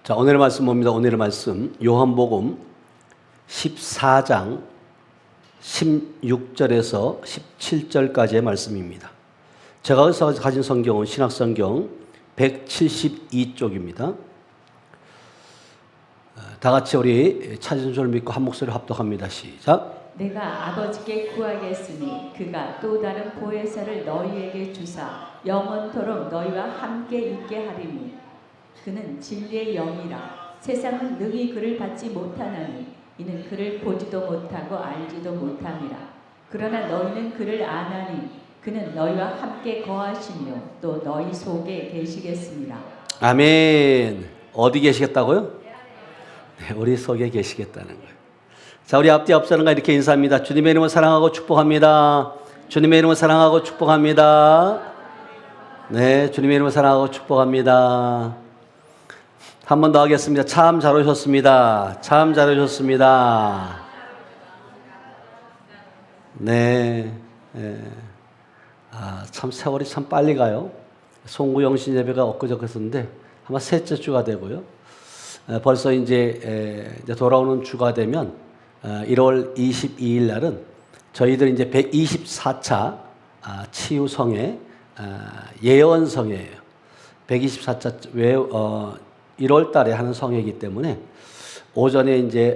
자, 오늘의 말씀 봅니다. 오늘의 말씀 요한복음 14장 16절에서 17절까지의 말씀입니다. 제가 가진 성경은 신약성경 172쪽입니다. 다 같이 우리 찾은 줄 믿고 한 목소리로 합독합니다. 시작. 내가 아버지께 구하겠으니 그가 또 다른 보혜사를 너희에게 주사 영원토록 너희와 함께 있게 하리니 그는 진리의 영이라. 세상은 능히 그를 받지 못하나니 이는 그를 보지도 못하고 알지도 못함이라. 그러나 너희는 그를 아나니 그는 너희와 함께 거하시며 또 너희 속에 계시겠습니다. 아멘. 어디 계시겠다고요? 네, 우리 속에 계시겠다는 거예요. 자, 우리 앞뒤 앞서는가 이렇게 인사합니다. 주님의 이름을 사랑하고 축복합니다. 주님의 이름을 사랑하고 축복합니다. 네, 주님의 이름을 사랑하고 축복합니다. 한 번 더 하겠습니다. 참 잘 오셨습니다. 참 잘 오셨습니다. 네, 참 세월이 참 빨리 가요. 송구 영신 예배가 엊그저께 했었는데 아마 셋째 주가 되고요. 벌써 이제 돌아오는 주가 되면 1월 22일 날은 저희들 이제 124차 치유성회 예언성회예요. 124차 1월 달에 하는 성회이기 때문에 오전에 이제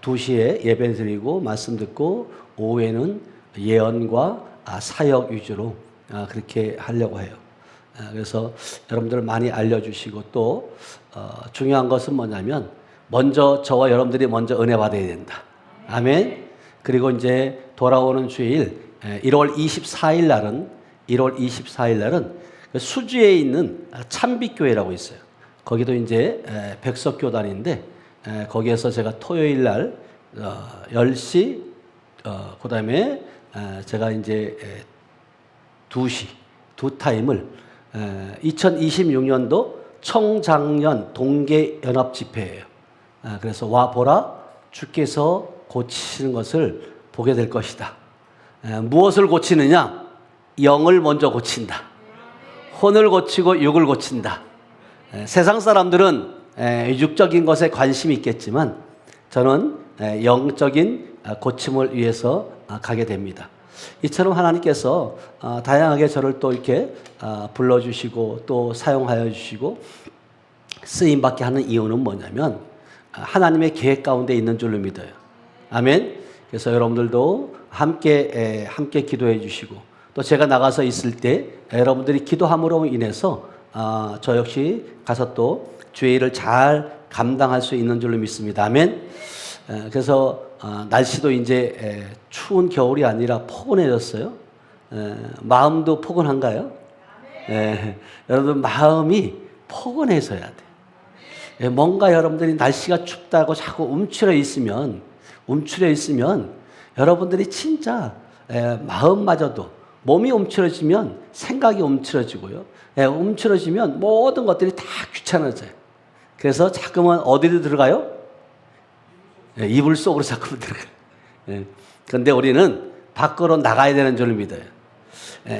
2시에 예배 드리고 말씀 듣고 오후에는 예언과 사역 위주로 그렇게 하려고 해요. 그래서 여러분들 많이 알려주시고 또 중요한 것은 뭐냐면 먼저 저와 여러분들이 먼저 은혜 받아야 된다. 아멘. 그리고 이제 돌아오는 주일 1월 24일 날은 수주에 있는 참빛교회라고 있어요. 거기도 이제 백석교단인데 거기에서 제가 토요일 날 10시 그 다음에 제가 이제 2시 두 타임을 2026년도 청장년 동계연합 집회예요. 그래서 와 보라 주께서 고치시는 것을 보게 될 것이다. 무엇을 고치느냐? 영을 먼저 고친다. 혼을 고치고 육을 고친다. 세상 사람들은 육적인 것에 관심이 있겠지만 저는 영적인 고침을 위해서 가게 됩니다. 이처럼 하나님께서 다양하게 저를 또 이렇게 불러주시고 또 사용하여 주시고 쓰임받게 하는 이유는 뭐냐면 하나님의 계획 가운데 있는 줄로 믿어요. 아멘. 그래서 여러분들도 함께 기도해 주시고 또 제가 나가서 있을 때 여러분들이 기도함으로 인해서 저 역시 가서 또 주의 일을 잘 감당할 수 있는 줄로 믿습니다. 아멘. 그래서 날씨도 이제 추운 겨울이 아니라 포근해졌어요. 마음도 포근한가요? 여러분 마음이 포근해져야 돼. 뭔가 여러분들이 날씨가 춥다고 자꾸 움츠려 있으면 여러분들이 진짜 마음마저도 몸이 움츠러지면 생각이 움츠러지고요. 움츠러지면 모든 것들이 다 귀찮아져요. 그래서 자꾸만 어디로 들어가요? 이불 속으로 자꾸만 들어가요. 그런데 우리는 밖으로 나가야 되는 줄 믿어요.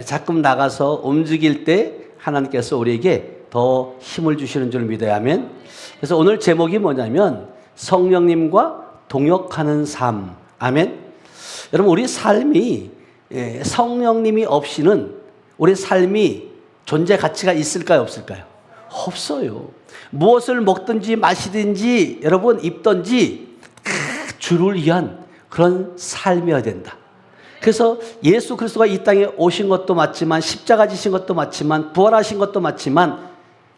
자꾸 나가서 움직일 때 하나님께서 우리에게 더 힘을 주시는 줄 믿어요. 아멘. 그래서 오늘 제목이 뭐냐면 성령님과 동역하는 삶. 아멘. 여러분 우리 삶이 성령님이 없이는 우리 삶이 존재 가치가 있을까요? 없을까요? 없어요. 무엇을 먹든지 마시든지 여러분 입든지 주를 위한 그런 삶이어야 된다. 그래서 예수 그리스도가 이 땅에 오신 것도 맞지만 십자가 지신 것도 맞지만 부활하신 것도 맞지만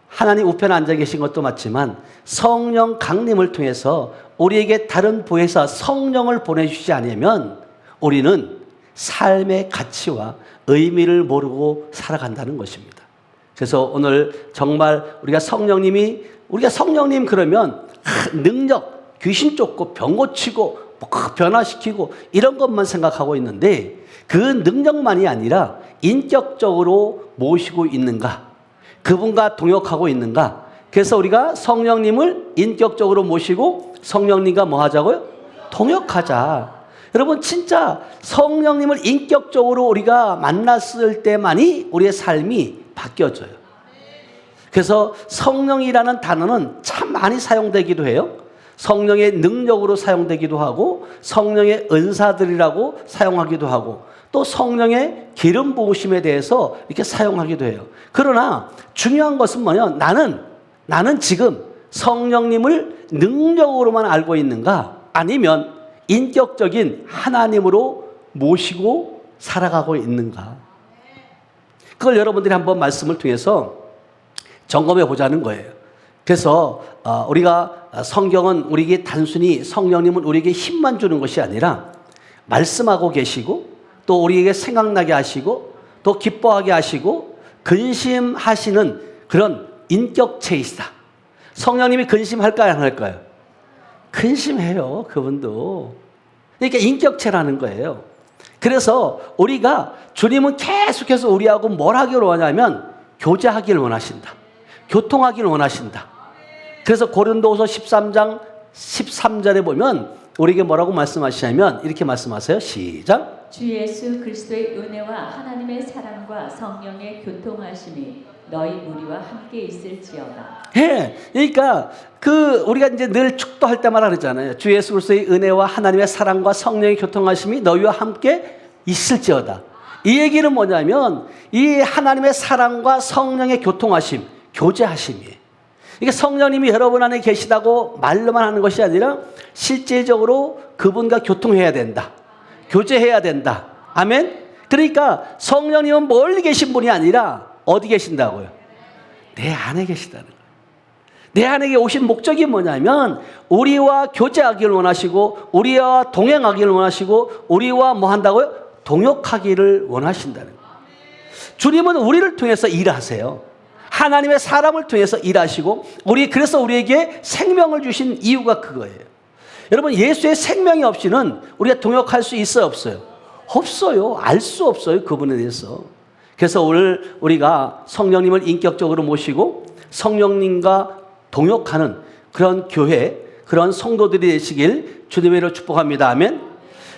하나님 우편에 앉아 계신 것도 맞지만 성령 강림을 통해서 우리에게 다른 보혜사 성령을 보내주시지 않으면 우리는 삶의 가치와 의미를 모르고 살아간다는 것입니다. 그래서 오늘 정말 우리가 성령님 그러면 능력, 귀신 쫓고 병 고치고 변화시키고 이런 것만 생각하고 있는데 그 능력만이 아니라 인격적으로 모시고 있는가? 그분과 동역하고 있는가? 그래서 우리가 성령님을 인격적으로 모시고 성령님과 뭐 하자고요? 동역하자. 여러분 진짜 성령님을 인격적으로 우리가 만났을 때만이 우리의 삶이 바뀌어져요. 그래서 성령이라는 단어는 참 많이 사용되기도 해요. 성령의 능력으로 사용되기도 하고 성령의 은사들이라고 사용하기도 하고 또 성령의 기름 부으심에 대해서 이렇게 사용하기도 해요. 그러나 중요한 것은 뭐냐? 나는 지금 성령님을 능력으로만 알고 있는가? 아니면 인격적인 하나님으로 모시고 살아가고 있는가? 그걸 여러분들이 한번 말씀을 통해서 점검해 보자는 거예요. 그래서 우리가 성경은 우리에게 단순히 성령님은 우리에게 힘만 주는 것이 아니라 말씀하고 계시고 또 우리에게 생각나게 하시고 또 기뻐하게 하시고 근심하시는 그런 인격체이시다. 성령님이 근심할까요? 안 할까요? 근심해요. 그분도. 그러니까 인격체라는 거예요. 그래서 우리가 주님은 계속해서 우리하고 뭘 하기를 원하냐면 교제하기를 원하신다. 교통하기를 원하신다. 그래서 고린도후서 13장 13절에 보면 우리에게 뭐라고 말씀하시냐면 이렇게 말씀하세요. 시작. 주 예수 그리스도의 은혜와 하나님의 사랑과 성령의 교통하심이 너희 무리와 함께 있을지어다. 예, 그러니까 우리가 이제 늘 축도할 때마다 그러잖아요. 주 예수 그리스도의 은혜와 하나님의 사랑과 성령의 교통하심이 너희와 함께 있을지어다. 이 얘기는 뭐냐면 이 하나님의 사랑과 성령의 교통하심, 교제하심이에요. 이게 성령님이 여러분 안에 계시다고 말로만 하는 것이 아니라 실제적으로 그분과 교통해야 된다. 교제해야 된다. 아멘? 그러니까 성령님은 멀리 계신 분이 아니라 어디 계신다고요? 내 안에 계시다는 거예요. 내 안에 오신 목적이 뭐냐면 우리와 교제하기를 원하시고 우리와 동행하기를 원하시고 우리와 뭐 한다고요? 동역하기를 원하신다는 거예요. 주님은 우리를 통해서 일하세요. 하나님의 사람을 통해서 일하시고 그래서 우리에게 생명을 주신 이유가 그거예요. 여러분 예수의 생명이 없이는 우리가 동역할 수 있어요? 없어요? 없어요. 알 수 없어요. 그분에 대해서. 그래서 오늘 우리가 성령님을 인격적으로 모시고 성령님과 동역하는 그런 교회, 그런 성도들이 되시길 주님의 이름으로 축복합니다. 아멘.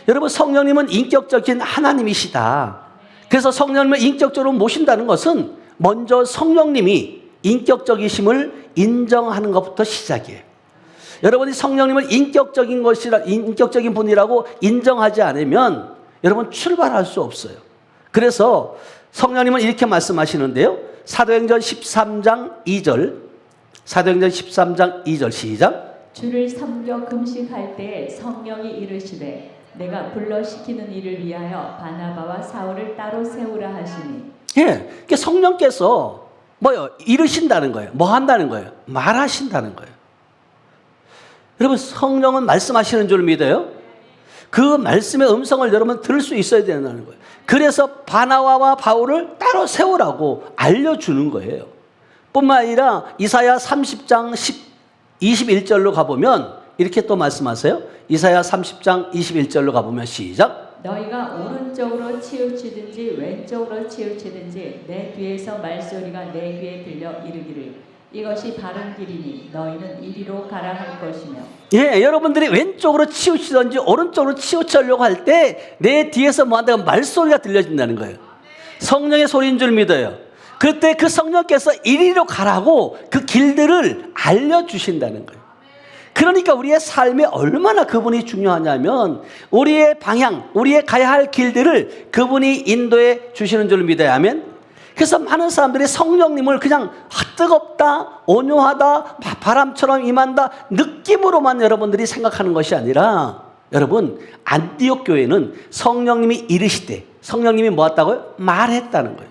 여러분 성령님은 인격적인 하나님이시다. 그래서 성령님을 인격적으로 모신다는 것은 먼저 성령님이 인격적이심을 인정하는 것부터 시작이에요. 여러분이 성령님을 인격적인 분이라고 인정하지 않으면 여러분 출발할 수 없어요. 그래서 성령님은 이렇게 말씀하시는데요. 사도행전 13장 2절. 사도행전 13장 2절 시작. 주를 섬겨 금식할 때에 성령이 이르시되 내가 불러시키는 일을 위하여 바나바와 사울을 따로 세우라 하시니. 예, 그러니까 성령께서 뭐요? 이르신다는 거예요. 뭐 한다는 거예요? 말하신다는 거예요. 여러분 성령은 말씀하시는 줄 믿어요? 그 말씀의 음성을 여러분 들을 수 있어야 된다는 거예요. 그래서 바나바와 바울을 따로 세우라고 알려주는 거예요. 뿐만 아니라 이사야 30장 21절로 가보면 이렇게 또 말씀하세요. 이사야 30장 21절로 가보면 시작. 너희가 오른쪽으로 치우치든지 왼쪽으로 치우치든지 내 뒤에서 말소리가 내 귀에 들려 이르기를 이것이 바른 길이니 너희는 이리로 가라 할 것이며. 예, 여러분들이 왼쪽으로 치우치든지 오른쪽으로 치우치려고 할 때 내 뒤에서 뭐 한다고 말소리가 들려진다는 거예요. 성령의 소리인 줄 믿어요. 그때 그 성령께서 이리로 가라고 그 길들을 알려주신다는 거예요. 그러니까 우리의 삶에 얼마나 그분이 중요하냐면 우리의 방향, 우리의 가야 할 길들을 그분이 인도해 주시는 줄 믿어요. 아멘. 그래서 많은 사람들이 성령님을 그냥 뜨겁다, 온유하다, 바람처럼 임한다 느낌으로만 여러분들이 생각하는 것이 아니라 여러분 안디옥 교회는 성령님이 이르시되 성령님이 뭐 했다고요? 말했다는 거예요.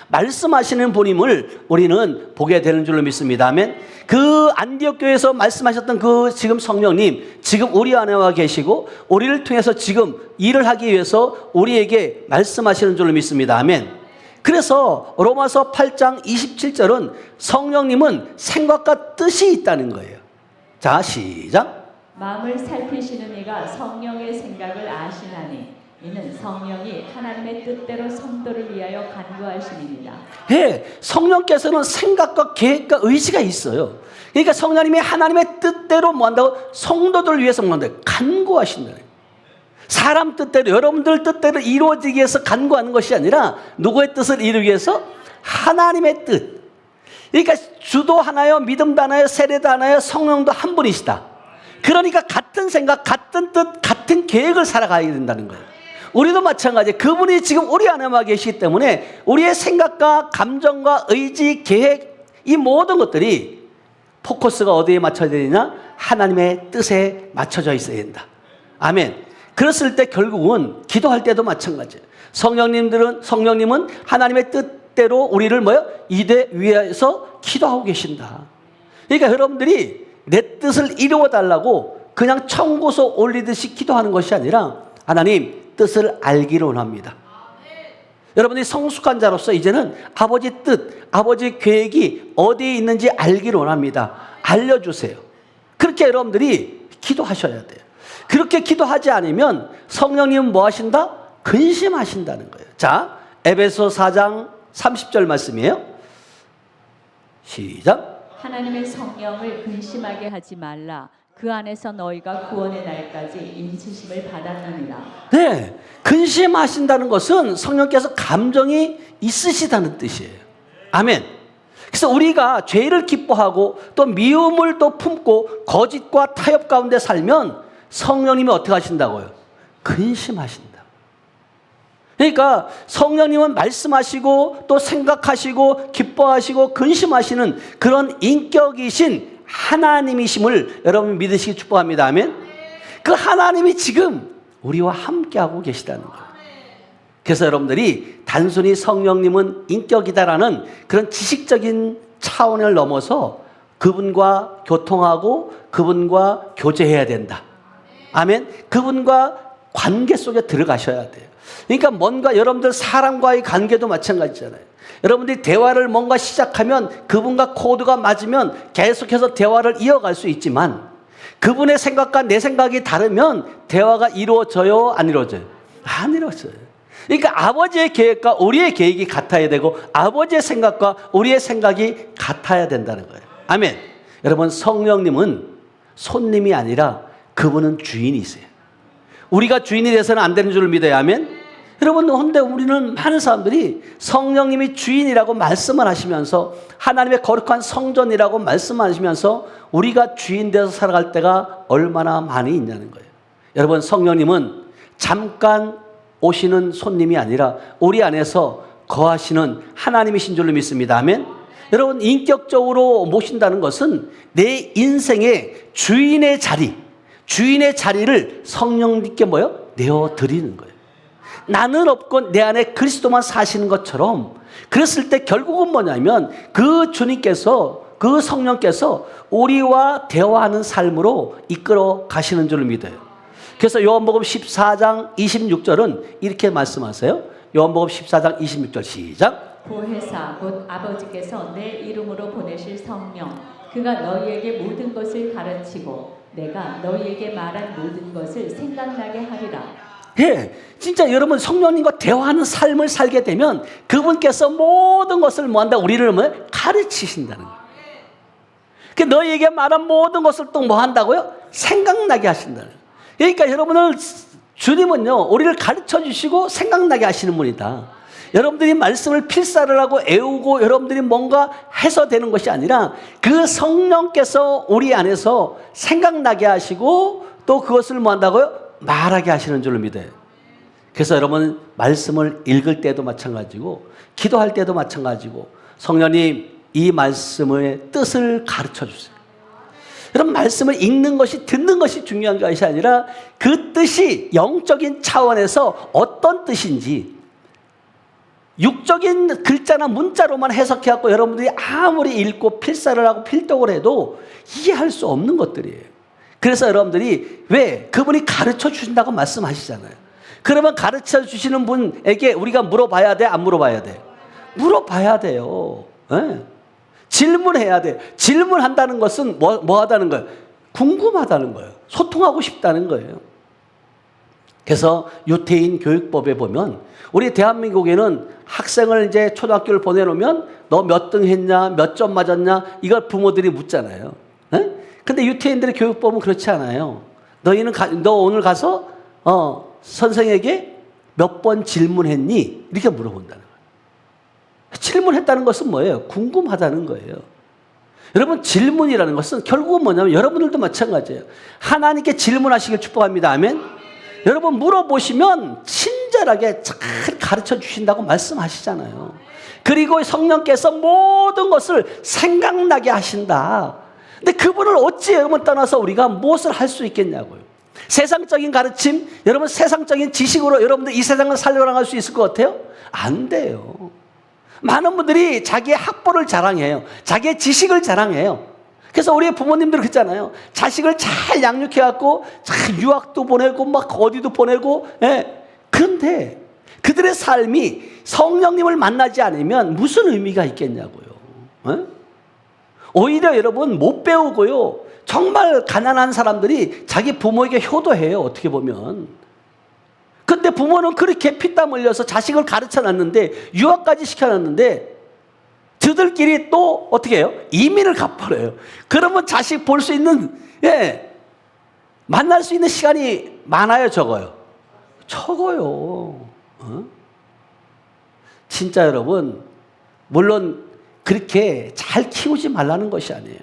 말씀하시는 분임을 우리는 보게 되는 줄로 믿습니다. 아멘. 그 안디옥 교회에서 말씀하셨던 그 지금 성령님 지금 우리 안에 와 계시고 우리를 통해서 지금 일을 하기 위해서 우리에게 말씀하시는 줄로 믿습니다. 아멘. 그래서 로마서 8장 27절은 성령님은 생각과 뜻이 있다는 거예요. 자, 시작. 마음을 살피시는 이가 성령의 생각을 아시나니 이는 성령이 하나님의 뜻대로 성도를 위하여 간구하심이니라. 예, 성령께서는 생각과 계획과 의지가 있어요. 그러니까 성령님이 하나님의 뜻대로 뭐 한다고? 성도들을 위해서 뭐 한다고? 간구하신다는 거예요. 사람 뜻대로 여러분들 뜻대로 이루어지기 위해서 간구하는 것이 아니라 누구의 뜻을 이루기 위해서? 하나님의 뜻. 그러니까 주도 하나요, 믿음도 하나요, 세례도 하나요, 성령도 한 분이시다. 그러니까 같은 생각, 같은 뜻, 같은 계획을 살아가야 된다는 거예요. 우리도 마찬가지예요. 그분이 지금 우리 안에만 계시기 때문에 우리의 생각과 감정과 의지, 계획, 이 모든 것들이 포커스가 어디에 맞춰야 되느냐? 하나님의 뜻에 맞춰져 있어야 된다. 아멘. 그랬을 때 결국은 기도할 때도 마찬가지예요. 성령님은 하나님의 뜻대로 우리를 이대 위에서 기도하고 계신다. 그러니까 여러분들이 내 뜻을 이루어 달라고 그냥 청구서 올리듯이 기도하는 것이 아니라 하나님 뜻을 알기를 원합니다. 여러분이 성숙한 자로서 이제는 아버지 뜻, 아버지 계획이 어디에 있는지 알기를 원합니다. 알려주세요. 그렇게 여러분들이 기도하셔야 돼요. 그렇게 기도하지 않으면 성령님은 뭐 하신다? 근심하신다는 거예요. 자, 에베소 4장 30절 말씀이에요. 시작. 하나님의 성령을 근심하게 하지 말라. 그 안에서 너희가 구원의 날까지 인치심을 받았느니라. 네, 근심하신다는 것은 성령께서 감정이 있으시다는 뜻이에요. 아멘. 그래서 우리가 죄를 기뻐하고 또 미움을 또 품고 거짓과 타협 가운데 살면 성령님이 어떻게 하신다고요? 근심하신다. 그러니까 성령님은 말씀하시고 또 생각하시고 기뻐하시고 근심하시는 그런 인격이신 하나님이심을 여러분 믿으시기 축복합니다. 아멘. 그 하나님이 지금 우리와 함께하고 계시다는 거예요. 그래서 여러분들이 단순히 성령님은 인격이다라는 그런 지식적인 차원을 넘어서 그분과 교통하고 그분과 교제해야 된다. 아멘. 그분과 관계 속에 들어가셔야 돼요. 그러니까 뭔가 여러분들 사람과의 관계도 마찬가지잖아요. 여러분들이 대화를 뭔가 시작하면 그분과 코드가 맞으면 계속해서 대화를 이어갈 수 있지만 그분의 생각과 내 생각이 다르면 대화가 이루어져요? 안 이루어져요? 안 이루어져요. 그러니까 아버지의 계획과 우리의 계획이 같아야 되고 아버지의 생각과 우리의 생각이 같아야 된다는 거예요. 아멘. 여러분 성령님은 손님이 아니라 그분은 주인이세요. 우리가 주인이 돼서는 안 되는 줄 믿어요. 아멘. 여러분, 근데 우리는 많은 사람들이 성령님이 주인이라고 말씀을 하시면서 하나님의 거룩한 성전이라고 말씀하시면서 우리가 주인 되어서 살아갈 때가 얼마나 많이 있냐는 거예요. 여러분, 성령님은 잠깐 오시는 손님이 아니라 우리 안에서 거하시는 하나님이신 줄로 믿습니다. 아멘. 여러분, 인격적으로 모신다는 것은 내 인생의 주인의 자리를 성령님께 내어드리는 거예요. 나는 없고 내 안에 그리스도만 사시는 것처럼 그랬을 때 결국은 뭐냐면 그 주님께서 그 성령께서 우리와 대화하는 삶으로 이끌어 가시는 줄 믿어요. 그래서 요한복음 14장 26절은 이렇게 말씀하세요. 요한복음 14장 26절 시작. 보혜사 곧 아버지께서 내 이름으로 보내실 성령 그가 너희에게 모든 것을 가르치고 내가 너희에게 말한 모든 것을 생각나게 하리라. 예, 진짜 여러분 성령님과 대화하는 삶을 살게 되면 그분께서 모든 것을 뭐한다? 우리를 가르치신다는 거예요. 그 너희에게 말한 모든 것을 또 뭐 한다고요? 생각나게 하신다는 거예요. 그러니까 여러분은 주님은요 우리를 가르쳐 주시고 생각나게 하시는 분이다. 여러분들이 말씀을 필사를 하고 애우고 여러분들이 뭔가 해서 되는 것이 아니라 그 성령께서 우리 안에서 생각나게 하시고 또 그것을 뭐 한다고요? 말하게 하시는 줄로 믿어요. 그래서 여러분 말씀을 읽을 때도 마찬가지고 기도할 때도 마찬가지고 성령님 이 말씀의 뜻을 가르쳐 주세요. 여러분 말씀을 읽는 것이 듣는 것이 중요한 것이 아니라 그 뜻이 영적인 차원에서 어떤 뜻인지 육적인 글자나 문자로만 해석해갖고 여러분들이 아무리 읽고 필사를 하고 필독을 해도 이해할 수 없는 것들이에요. 그래서 여러분들이 왜 그분이 가르쳐 주신다고 말씀하시잖아요. 그러면 가르쳐 주시는 분에게 우리가 물어봐야 돼? 안 물어봐야 돼? 물어봐야 돼요. 네. 질문해야 돼. 질문한다는 것은 뭐 하다는 거예요? 궁금하다는 거예요. 소통하고 싶다는 거예요. 그래서 유태인 교육법에 보면 우리 대한민국에는 학생을 이제 초등학교를 보내놓으면 너 몇 등 했냐, 몇 점 맞았냐 이걸 부모들이 묻잖아요. 네? 근데 유태인들의 교육법은 그렇지 않아요. 너 오늘 가서 선생에게 몇 번 질문했니? 이렇게 물어본다는 거예요. 질문했다는 것은 뭐예요? 궁금하다는 거예요. 여러분, 질문이라는 것은 결국은 뭐냐면 여러분들도 마찬가지예요. 하나님께 질문하시길 축복합니다. 아멘. 여러분, 물어보시면 친절하게 잘 가르쳐 주신다고 말씀하시잖아요. 그리고 성령께서 모든 것을 생각나게 하신다. 근데 그분을 어찌 여러분 떠나서 우리가 무엇을 할 수 있겠냐고요. 세상적인 가르침, 여러분 세상적인 지식으로 여러분들 이 세상을 살려나갈 수 있을 것 같아요? 안 돼요. 많은 분들이 자기의 학벌을 자랑해요. 자기의 지식을 자랑해요. 그래서 우리 부모님들 그랬잖아요. 자식을 잘 양육해갖고 잘 유학도 보내고 막 어디도 보내고. 예. 그런데 그들의 삶이 성령님을 만나지 않으면 무슨 의미가 있겠냐고요. 예? 오히려 여러분 못 배우고요. 정말 가난한 사람들이 자기 부모에게 효도해요. 어떻게 보면. 근데 부모는 그렇게 피땀 흘려서 자식을 가르쳐놨는데 유학까지 시켜놨는데 저들끼리 또 어떻게 해요? 이민을 가버려요. 그러면 자식 볼 수 있는, 만날 수 있는 시간이 많아요, 적어요? 적어요. 어? 진짜 여러분, 물론 그렇게 잘 키우지 말라는 것이 아니에요.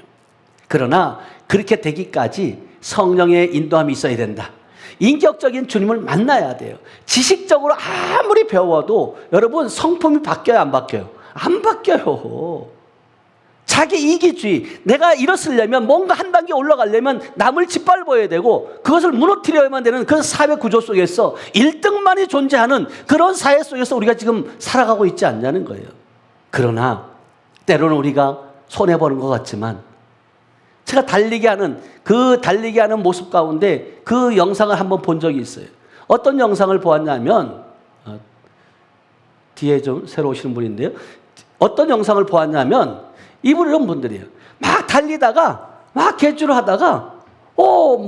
그러나 그렇게 되기까지 성령의 인도함이 있어야 된다. 인격적인 주님을 만나야 돼요. 지식적으로 아무리 배워도 여러분 성품이 바뀌어요, 안 바뀌어요? 안 바뀌어요. 자기 이기주의. 내가 일었으려면 뭔가 한 단계 올라가려면 남을 짓밟아야 되고 그것을 무너뜨려야만 되는 그런 사회 구조 속에서 1등만이 존재하는 그런 사회 속에서 우리가 지금 살아가고 있지 않냐는 거예요. 그러나 때로는 우리가 손해보는 것 같지만 제가 달리기 하는 모습 가운데 그 영상을 한번 본 적이 있어요. 어떤 영상을 보았냐면 뒤에 좀 새로 오시는 분인데요. 어떤 영상을 보았냐면 이분 이런 분들이에요. 막 달리다가 막 개주를 하다가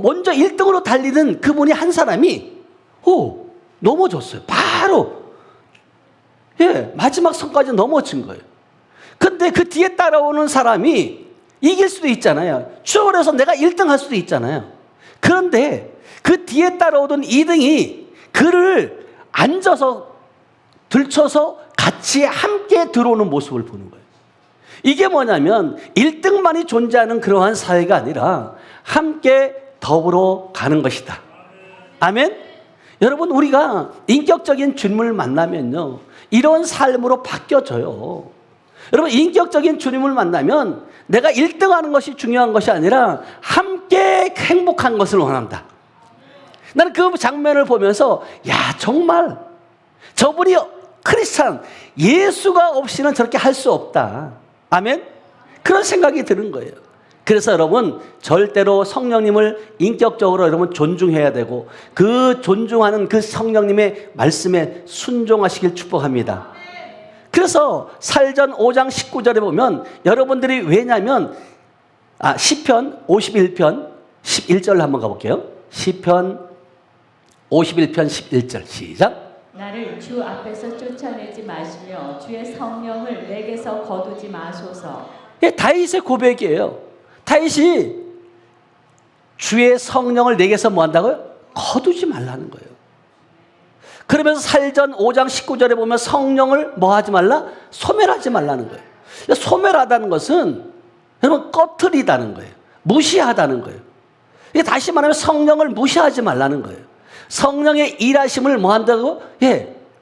먼저 1등으로 달리는 그분이 한 사람이 넘어졌어요. 바로 마지막 선까지 넘어진 거예요. 근데 그 뒤에 따라오는 사람이 이길 수도 있잖아요. 추월을 해서 내가 1등 할 수도 있잖아요. 그런데 그 뒤에 따라오던 2등이 그를 앉아서 들쳐서 같이 함께 들어오는 모습을 보는 거예요. 이게 뭐냐면 1등만이 존재하는 그러한 사회가 아니라 함께 더불어 가는 것이다. 아멘? 여러분, 우리가 인격적인 주님을 만나면요, 이런 삶으로 바뀌어져요. 여러분, 인격적인 주님을 만나면 내가 1등하는 것이 중요한 것이 아니라 함께 행복한 것을 원한다. 나는 그 장면을 보면서 정말 저분이 크리스찬, 예수가 없이는 저렇게 할 수 없다. 아멘? 그런 생각이 드는 거예요. 그래서 여러분 절대로 성령님을 인격적으로 여러분 존중해야 되고 그 존중하는 그 성령님의 말씀에 순종하시길 축복합니다. 그래서 살전 5장 19절에 보면 여러분들이 왜냐면 시편 51편 11절 한번 가볼게요. 시편 51편 11절 시작. 나를 주 앞에서 쫓아내지 마시며 주의 성령을 내게서 거두지 마소서. 다윗의 고백이에요. 다윗이 주의 성령을 내게서 뭐 한다고요? 거두지 말라는 거예요. 그러면서 살전 5장 19절에 보면 성령을 뭐 하지 말라? 소멸하지 말라는 거예요. 소멸하다는 것은 여러분 꺼트리다는 거예요. 무시하다는 거예요. 다시 말하면 성령을 무시하지 말라는 거예요. 성령의 일하심을 뭐 한다고?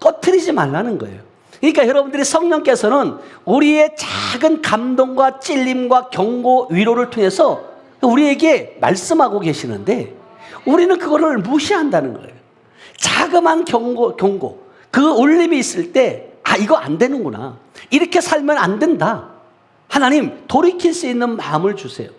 꺼트리지 말라는 거예요. 그러니까 여러분들이 성령께서는 우리의 작은 감동과 찔림과 경고, 위로를 통해서 우리에게 말씀하고 계시는데 우리는 그거를 무시한다는 거예요. 자그마한 경고, 그 울림이 있을 때 이거 안 되는구나. 이렇게 살면 안 된다. 하나님 돌이킬 수 있는 마음을 주세요.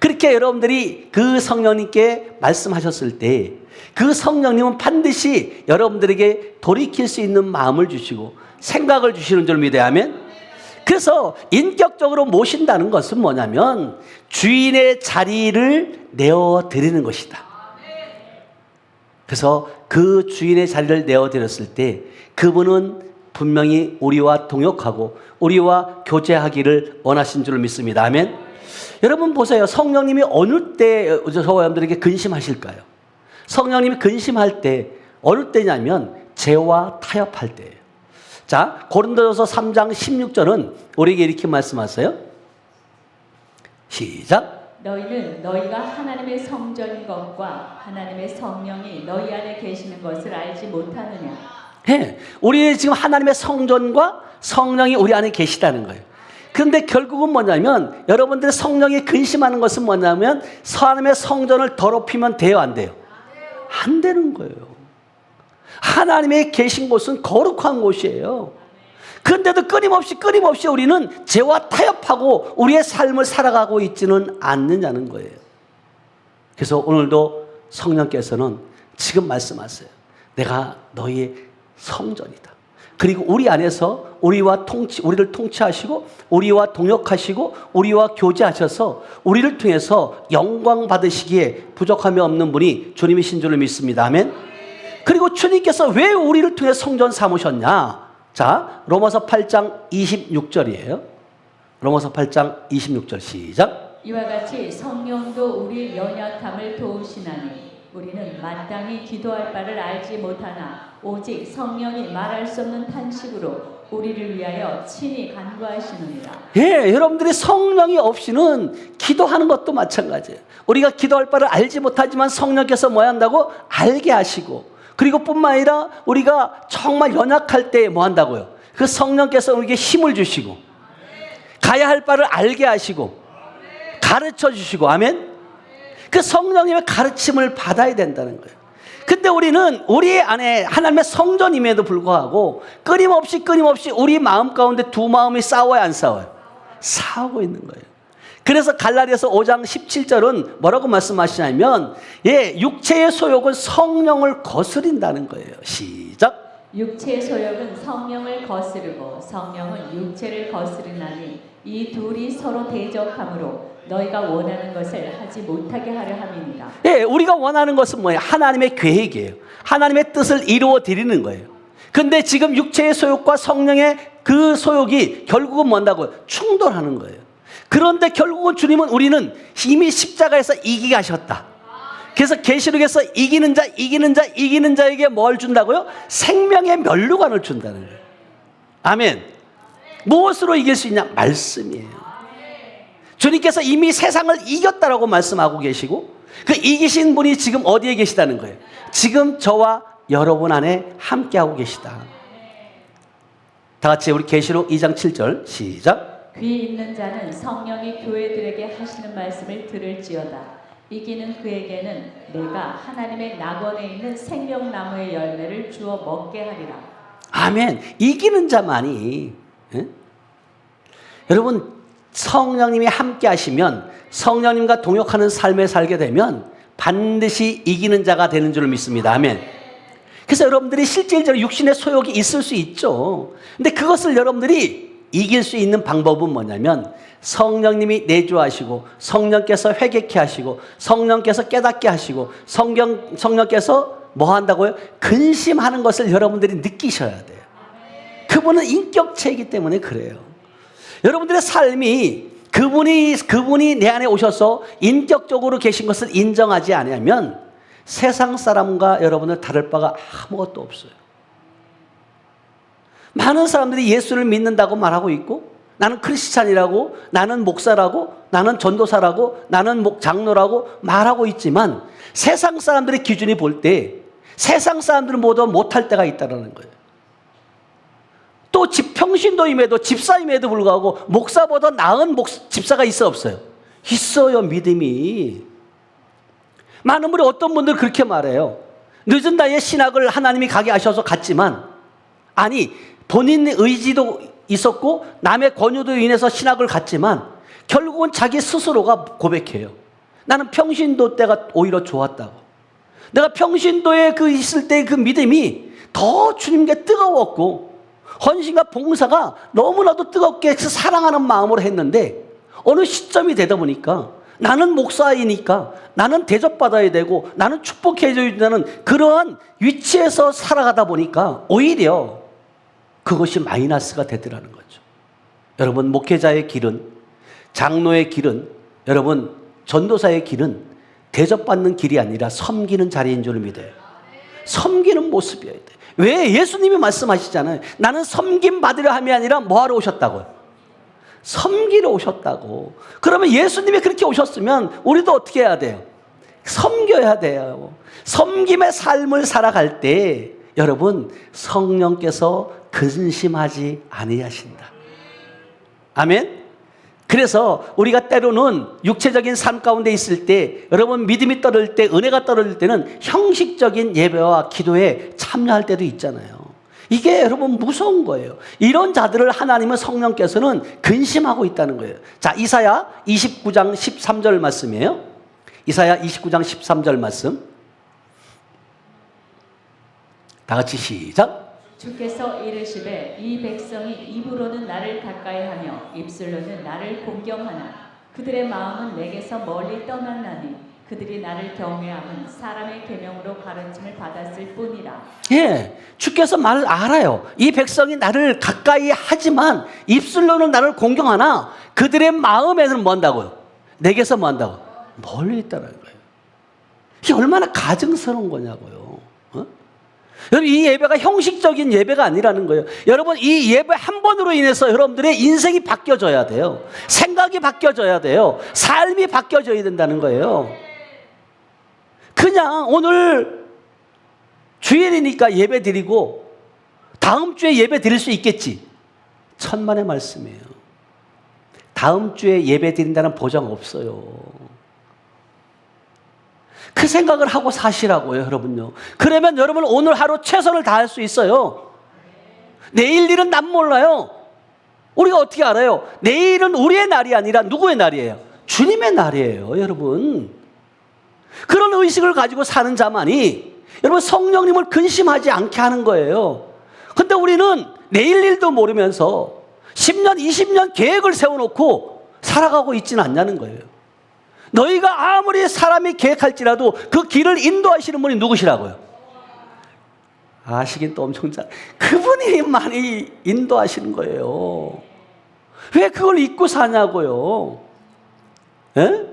그렇게 여러분들이 그 성령님께 말씀하셨을 때 그 성령님은 반드시 여러분들에게 돌이킬 수 있는 마음을 주시고 생각을 주시는 줄 믿어야 하면, 그래서 인격적으로 모신다는 것은 뭐냐면 주인의 자리를 내어드리는 것이다. 그래서 그 주인의 자리를 내어드렸을 때 그분은 분명히 우리와 동역하고 우리와 교제하기를 원하신 줄 믿습니다. 아멘. 여러분 보세요. 성령님이 어느 때 저와 여러분들에게 근심하실까요? 성령님이 근심할 때 어느 때냐면 죄와 타협할 때예요. 자, 고린도전서 3장 16절은 우리에게 이렇게 말씀하세요. 시작. 너희는 너희가 하나님의 성전인 것과 하나님의 성령이 너희 안에 계시는 것을 알지 못하느냐. 예, 우리 지금 하나님의 성전과 성령이 우리 안에 계시다는 거예요. 그런데 결국은 뭐냐면 여러분들의 성령이 근심하는 것은 뭐냐면 하나님의 성전을 더럽히면 돼요, 안 돼요? 안 되는 거예요. 하나님의 계신 곳은 거룩한 곳이에요. 그런데도 끊임없이 우리는 죄와 타협하고 우리의 삶을 살아가고 있지는 않느냐는 거예요. 그래서 오늘도 성령께서는 지금 말씀하세요. 내가 너희의 성전이다. 그리고 우리 안에서 우리를 통치하시고 우리와 동역하시고 우리와 교제하셔서 우리를 통해서 영광 받으시기에 부족함이 없는 분이 주님이신 줄을 믿습니다. 아멘. 그리고 주님께서 왜 우리를 통해 성전 삼으셨냐? 자, 로마서 8장 26절이에요. 로마서 8장 26절 시작. 이와 같이 성령도 우리의 연약함을 도우시나니 우리는 마땅히 기도할 바를 알지 못하나 오직 성령이 말할 수 없는 탄식으로 우리를 위하여 친히 간구하시느니라. 예, 여러분들이 성령이 없이는 기도하는 것도 마찬가지예요. 우리가 기도할 바를 알지 못하지만 성령께서 뭐 한다고? 알게 하시고, 그리고 뿐만 아니라 우리가 정말 연약할 때 뭐 한다고요? 그 성령께서 우리에게 힘을 주시고 가야 할 바를 알게 하시고 가르쳐 주시고, 아멘. 그 성령님의 가르침을 받아야 된다는 거예요. 근데 우리는 우리 안에 하나님의 성전임에도 불구하고 끊임없이 우리 마음 가운데 두 마음이 싸워요, 안 싸워요? 싸우고 있는 거예요. 그래서 갈라디아서 5장 17절은 뭐라고 말씀하시냐면, 예, 육체의 소욕은 성령을 거스린다는 거예요. 시작. 육체의 소욕은 성령을 거스르고 성령은 육체를 거스르나니 이 둘이 서로 대적함으로 너희가 원하는 것을 하지 못하게 하려 함이니라. 예, 우리가 원하는 것은 뭐예요? 하나님의 계획이에요. 하나님의 뜻을 이루어 드리는 거예요. 근데 지금 육체의 소욕과 성령의 그 소욕이 결국은 뭔다고요? 충돌하는 거예요. 그런데 결국은 우리는 이미 십자가에서 이기게 하셨다. 그래서 계시록에서 이기는 자에게 뭘 준다고요? 생명의 면류관을 준다는 거예요. 아멘. 무엇으로 이길 수 있냐? 말씀이에요. 주님께서 이미 세상을 이겼다라고 말씀하고 계시고, 그 이기신 분이 지금 어디에 계시다는 거예요? 지금 저와 여러분 안에 함께하고 계시다. 다 같이 우리 계시록 2장 7절 시작. 귀 있는 자는 성령이 교회들에게 하시는 말씀을 들을지어다. 이기는 그에게는 내가 하나님의 낙원에 있는 생명나무의 열매를 주어 먹게 하리라. 아멘. 이기는 자만이, 예? 여러분, 성령님이 함께 하시면, 성령님과 동역하는 삶을 살게 되면 반드시 이기는 자가 되는 줄 믿습니다. 아멘. 그래서 여러분들이 실질적으로 육신의 소욕이 있을 수 있죠. 근데 그것을 여러분들이 이길 수 있는 방법은 뭐냐면 성령님이 내주하시고 성령께서 회개케 하시고 성령께서 깨닫게 하시고 성령께서 뭐 한다고요? 근심하는 것을 여러분들이 느끼셔야 돼요. 그분은 인격체이기 때문에 그래요. 여러분들의 삶이 그분이 내 안에 오셔서 인격적으로 계신 것을 인정하지 않으면 세상 사람과 여러분을 다를 바가 아무것도 없어요. 많은 사람들이 예수를 믿는다고 말하고 있고, 나는 크리스찬이라고, 나는 목사라고, 나는 전도사라고, 나는 장로라고 말하고 있지만 세상 사람들의 기준이 볼 때 세상 사람들은 모두 못할 때가 있다는 거예요. 또 평신도임에도 집사임에도 불구하고 목사보다 나은 집사가 있어 없어요? 있어요. 믿음이. 많은 분이 어떤 분들 그렇게 말해요. 늦은 나이에 신학을 하나님이 가게 하셔서 갔지만, 아니 본인의 의지도 있었고 남의 권유도 인해서 신학을 갔지만 결국은 자기 스스로가 고백해요. 나는 평신도 때가 오히려 좋았다고. 내가 평신도에 있을 때 그 믿음이 더 주님께 뜨거웠고 헌신과 봉사가 너무나도 뜨겁게 사랑하는 마음으로 했는데, 어느 시점이 되다 보니까 나는 목사이니까 나는 대접받아야 되고 나는 축복해줘야 되는 그러한 위치에서 살아가다 보니까 오히려 그것이 마이너스가 되더라는 거죠. 여러분, 목회자의 길은, 장로의 길은, 여러분 전도사의 길은 대접받는 길이 아니라 섬기는 자리인 줄 믿어요. 섬기는 모습이어야 돼. 왜? 예수님이 말씀하시잖아요. 나는 섬김 받으려 함이 아니라 뭐하러 오셨다고요? 섬기러 오셨다고. 그러면 예수님이 그렇게 오셨으면 우리도 어떻게 해야 돼요? 섬겨야 돼요. 섬김의 삶을 살아갈 때 여러분 성령께서 근심하지 아니하신다. 아멘. 그래서 우리가 때로는 육체적인 삶 가운데 있을 때 여러분 믿음이 떨어질 때 은혜가 떨어질 때는 형식적인 예배와 기도에 참여할 때도 있잖아요. 이게 여러분 무서운 거예요. 이런 자들을 하나님은 성령께서는 근심하고 있다는 거예요. 자, 이사야 29장 13절 말씀이에요. 이사야 29장 13절 말씀. 다 같이 시작. 주께서 이르시되 이 백성이 입으로는 나를 가까이하며 입술로는 나를 공경하나 그들의 마음은 내게서 멀리 떠났나니 그들이 나를 경외함은 사람의 계명으로 가르침을 받았을 뿐이라. 예, 주께서 말을 알아요. 이 백성이 나를 가까이 하지만 입술로는 나를 공경하나 그들의 마음에는 뭐 한다고요? 내게서 뭐 한다고? 멀리 있다는 거예요. 이게 얼마나 가증스러운 거냐고요. 어? 여러분 이 예배가 형식적인 예배가 아니라는 거예요. 여러분 이 예배 한 번으로 인해서 여러분들의 인생이 바뀌어져야 돼요. 생각이 바뀌어져야 돼요. 삶이 바뀌어져야 된다는 거예요. 그냥 오늘 주일이니까 예배 드리고 다음 주에 예배 드릴 수 있겠지. 천만의 말씀이에요. 다음 주에 예배 드린다는 보장 없어요. 그 생각을 하고 사시라고요, 여러분요. 그러면 여러분 오늘 하루 최선을 다할 수 있어요. 내일 일은 난 몰라요. 우리가 어떻게 알아요? 내일은 우리의 날이 아니라 누구의 날이에요? 주님의 날이에요, 여러분. 그런 의식을 가지고 사는 자만이 여러분 성령님을 근심하지 않게 하는 거예요. 근데 우리는 내일 일도 모르면서 10년, 20년 계획을 세워놓고 살아가고 있지는 않냐는 거예요. 너희가 아무리 사람이 계획할지라도 그 길을 인도하시는 분이 누구시라고요? 아시긴 또 엄청 잘. 그분이 많이 인도하시는 거예요. 왜 그걸 잊고 사냐고요? 예?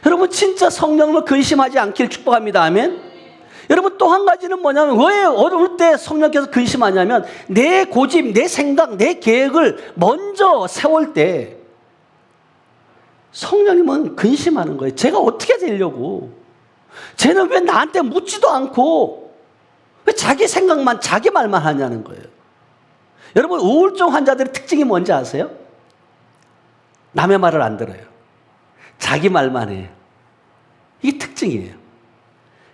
여러분 진짜 성령을 근심하지 않길 축복합니다. 아멘. 여러분 또 한 가지는 뭐냐면 왜 어려울 때 성령께서 근심하냐면 내 고집, 내 생각, 내 계획을 먼저 세울 때 성령님은 근심하는 거예요. 제가 어떻게 되려고? 쟤는 왜 나한테 묻지도 않고 왜 자기 생각만 자기 말만 하냐는 거예요. 여러분 우울증 환자들의 특징이 뭔지 아세요? 남의 말을 안 들어요. 자기 말만 해요. 이게 특징이에요.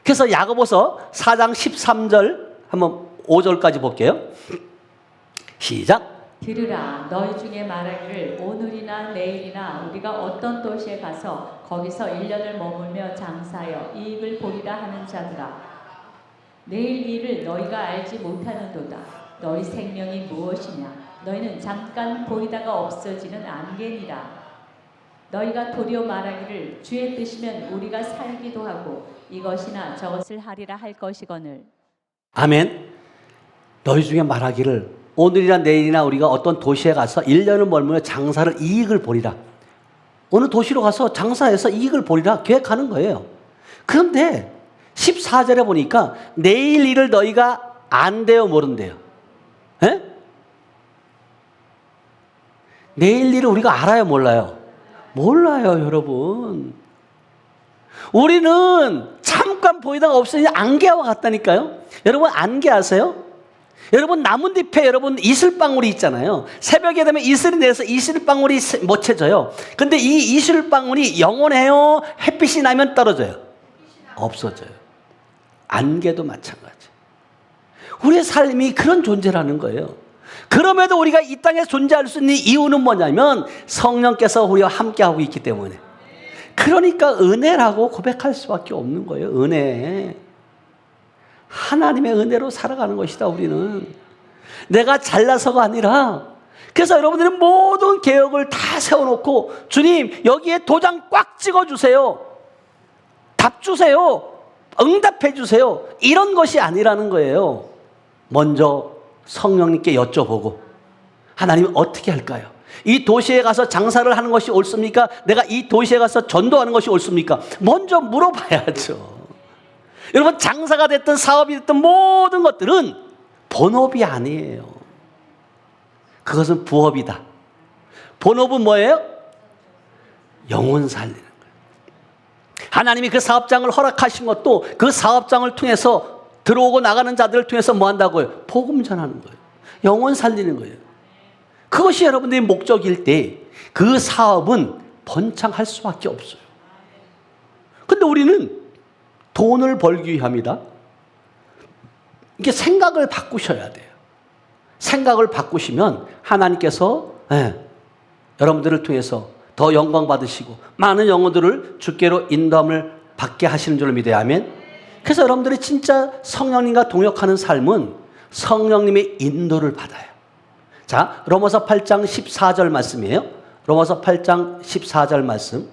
그래서 야고보서 4장 13절 한번 5절까지 볼게요. 시작. 들으라 너희 중에 말하기를 오늘이나 내일이나 우리가 어떤 도시에 가서 거기서 1년을 머물며 장사하여 이익을 보리라 하는 자들아 내일 일을 너희가 알지 못하는도다. 너희 생명이 무엇이냐 너희는 잠깐 보이다가 없어지는 안개니라. 너희가 도리어 말하기를 주의 뜻이면 우리가 살기도 하고 이것이나 저것을 하리라 할 것이거늘. 아멘. 너희 중에 말하기를 오늘이나 내일이나 우리가 어떤 도시에 가서 1년을 머물며 장사를 이익을 보리라. 어느 도시로 가서 장사해서 이익을 보리라 계획하는 거예요. 그런데 14절에 보니까 내일 일을 너희가 안대요 모른대요. 에? 내일 일을 우리가 알아요 몰라요? 몰라요 여러분. 우리는 잠깐 보이다가 없으니 안개와 같다니까요. 여러분 안개 아세요? 여러분 나뭇잎에 여러분 이슬방울이 있잖아요. 새벽에 되면 이슬이 내려서 이슬방울이 멎혀져요. 근데 이 이슬방울이 영원해요? 햇빛이 나면 떨어져요? 없어져요. 안개도 마찬가지. 우리의 삶이 그런 존재라는 거예요. 그럼에도 우리가 이 땅에 존재할 수 있는 이유는 뭐냐면 성령께서 우리와 함께하고 있기 때문에. 그러니까 은혜라고 고백할 수밖에 없는 거예요. 은혜. 하나님의 은혜로 살아가는 것이다 우리는. 내가 잘나서가 아니라. 그래서 여러분들은 모든 계획을 다 세워놓고 주님 여기에 도장 꽉 찍어주세요. 답 주세요. 응답해 주세요. 이런 것이 아니라는 거예요. 먼저 성령님께 여쭤보고 하나님 어떻게 할까요? 이 도시에 가서 장사를 하는 것이 옳습니까? 내가 이 도시에 가서 전도하는 것이 옳습니까? 먼저 물어봐야죠. 여러분, 장사가 됐든 사업이 됐든 모든 것들은 본업이 아니에요. 그것은 부업이다. 본업은 뭐예요? 영혼 살리는 거예요. 하나님이 그 사업장을 허락하신 것도 그 사업장을 통해서 들어오고 나가는 자들을 통해서 뭐 한다고요? 복음 전하는 거예요. 영혼 살리는 거예요. 그것이 여러분들의 목적일 때 그 사업은 번창할 수밖에 없어요. 근데 우리는 돈을 벌기 위함이다. 이게 생각을 바꾸셔야 돼요. 생각을 바꾸시면 하나님께서 여러분들을 통해서 더 영광 받으시고 많은 영혼들을 주께로 인도함을 받게 하시는 줄로 믿어야 아멘. 그래서 여러분들이 진짜 성령님과 동역하는 삶은 성령님의 인도를 받아요. 자, 로마서 8장 14절 말씀이에요. 로마서 8장 14절 말씀.